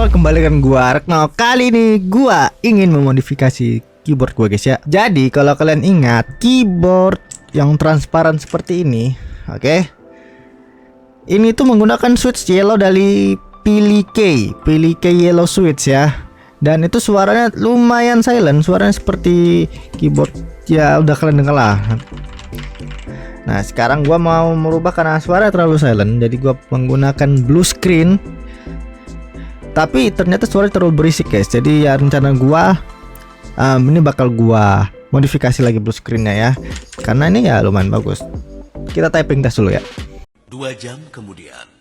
kembali dengan gua Retno. Kali ini gua ingin memodifikasi keyboard gua guys ya. Jadi kalau kalian ingat keyboard yang transparan seperti ini, oke? Ini tuh menggunakan switch yellow dari PLK yellow switch ya. Dan itu suaranya lumayan silent, suaranya seperti keyboard ya udah kalian dengar lah. Nah, sekarang gua mau merubah karena suara terlalu silent, jadi gua menggunakan blue screen. Tapi ternyata suara terlalu berisik guys. Jadi ya rencana gua ini bakal gua modifikasi lagi blue screennya ya. Karena ini ya lumayan bagus. Kita typing tes dulu ya. 2 jam kemudian.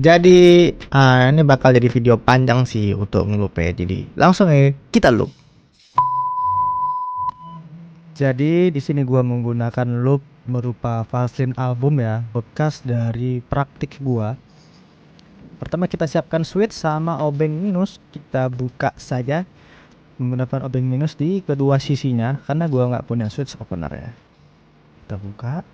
Jadi ini bakal jadi video panjang sih untuk ngeloop ya. Jadi langsung ya kita loop. Jadi di sini gua menggunakan loop berupa Vaseline album ya, bekas dari praktik gua. Pertama kita siapkan switch sama obeng minus, kita buka saja menggunakan obeng minus di kedua sisinya karena gua nggak punya switch opener ya. Kita buka.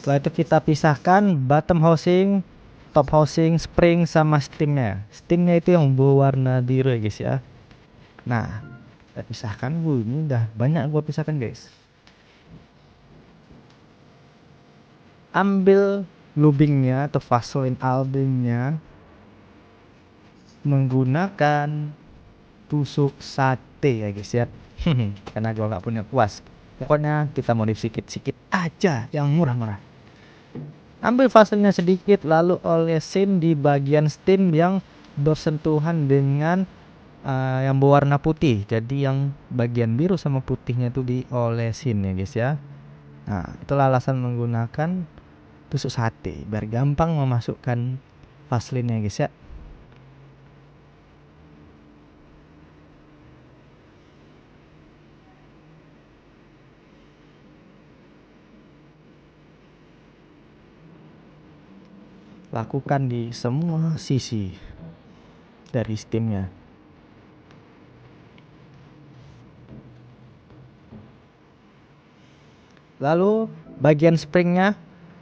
Setelah itu kita pisahkan bottom housing, top housing, spring sama stemnya. Stemnya itu yang berwarna biru ya guys ya. Nah, kita pisahkan. Ini udah banyak gua pisahkan guys. Ambil lubingnya atau Vaseline albumnya menggunakan tusuk sate ya guys ya. Karena gua nggak punya kuas. Pokoknya kita modif sedikit-sedikit aja yang murah-murah. Ambil Vaseline sedikit lalu olesin di bagian stem yang bersentuhan dengan yang berwarna putih. Jadi yang bagian biru sama putihnya itu diolesin ya guys ya. Nah, itulah alasan menggunakan tusuk sate biar gampang memasukkan Vaseline ya guys ya. Lakukan di semua sisi dari stemnya. Lalu bagian springnya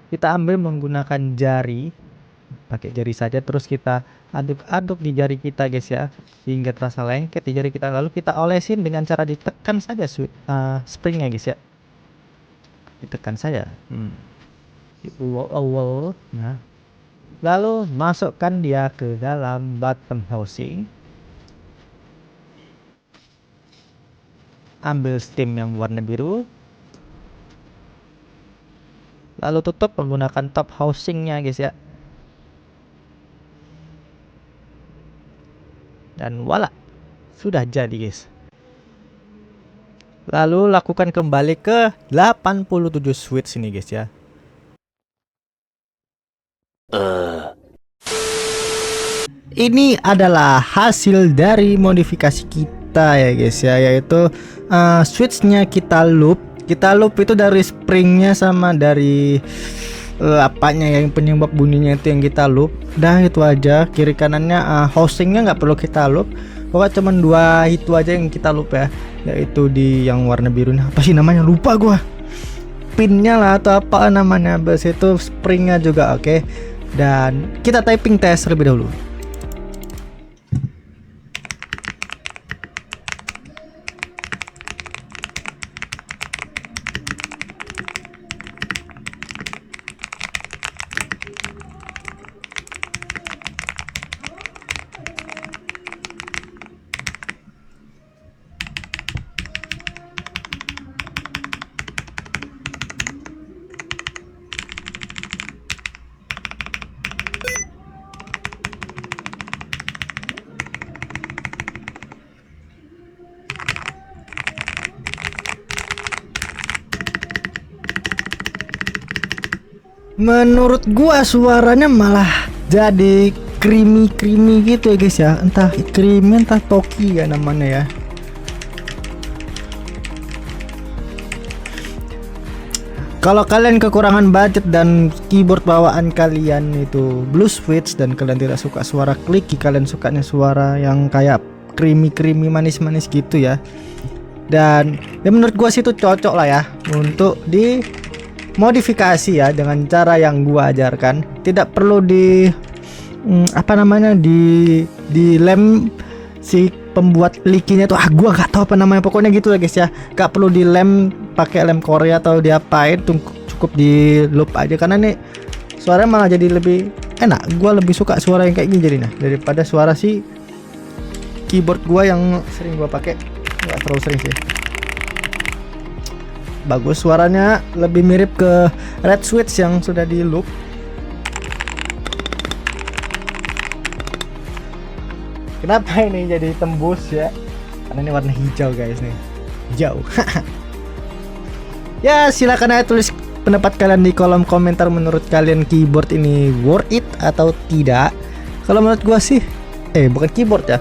kita ambil menggunakan jari, pakai jari saja, terus kita aduk-aduk di jari kita guys ya hingga terasa lengket di jari kita. Lalu kita olesin dengan cara ditekan saja springnya guys ya, ditekan saja. Nah, lalu masukkan dia ke dalam bottom housing. Ambil stem yang warna biru. Lalu tutup menggunakan top housingnya guys ya. Dan voila, sudah jadi guys. Lalu lakukan kembali ke 87 switch ini guys ya. Ini adalah hasil dari modifikasi kita ya guys ya, yaitu switchnya kita loop itu dari springnya sama dari apanya yang penyebab bunyinya itu yang kita loop. Dah itu aja. Kiri kanannya housingnya nggak perlu kita loop, pokoknya cuman dua itu aja yang kita loop ya, yaitu di yang warna biru. Apa sih namanya, lupa gua, pinnya lah atau apa namanya. Habis itu springnya juga oke. Dan kita typing test terlebih dahulu. menurut gua suaranya malah jadi creamy gitu ya guys ya. Entah creamy entah toki ya namanya ya. Kalau kalian kekurangan budget dan keyboard bawaan kalian itu blue switch dan kalian tidak suka suara clicky, kalian sukanya suara yang kayak creamy manis gitu ya. Dan ya menurut gua sih itu cocok lah ya untuk dimodifikasi ya dengan cara yang gua ajarkan. Tidak perlu di di lem si pembuat likinya tuh, gua gak tahu apa namanya, pokoknya gitu lah guys ya. Gak perlu dilem pakai lem Korea atau diapain, cukup di loop aja, karena nih suaranya malah jadi lebih enak. Gua lebih suka suara yang kayak gini jadinya daripada suara si keyboard gua yang sering gua pakai. Gak terlalu sering sih. Bagus suaranya, lebih mirip ke red switch yang sudah di loop. Kenapa ini jadi tembus ya? Karena ini warna hijau guys nih. Hijau. Ya silakan aja tulis pendapat kalian di kolom komentar. Menurut kalian keyboard ini worth it atau tidak? Kalau menurut gua sih bukan keyboard ya,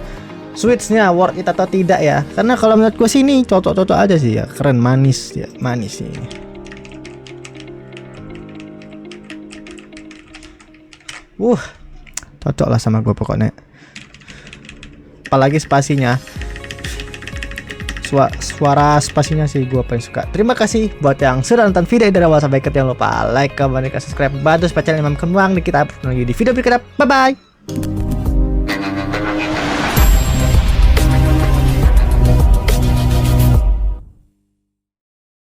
switchnya worth it atau tidak ya. Karena kalau menurut gua sih ini cocok aja sih ya. Keren, manis ya, manis sih. Cocok lah sama gua pokoknya. Apalagi spasinya, suara spasinya sih gue paling suka. Terima kasih buat yang sudah nonton video dari awal sampai akhir. Jangan lupa like, comment, dan subscribe. Bantu supaya channel ini berkembang. Kita upload lagi di video berikutnya. Bye bye.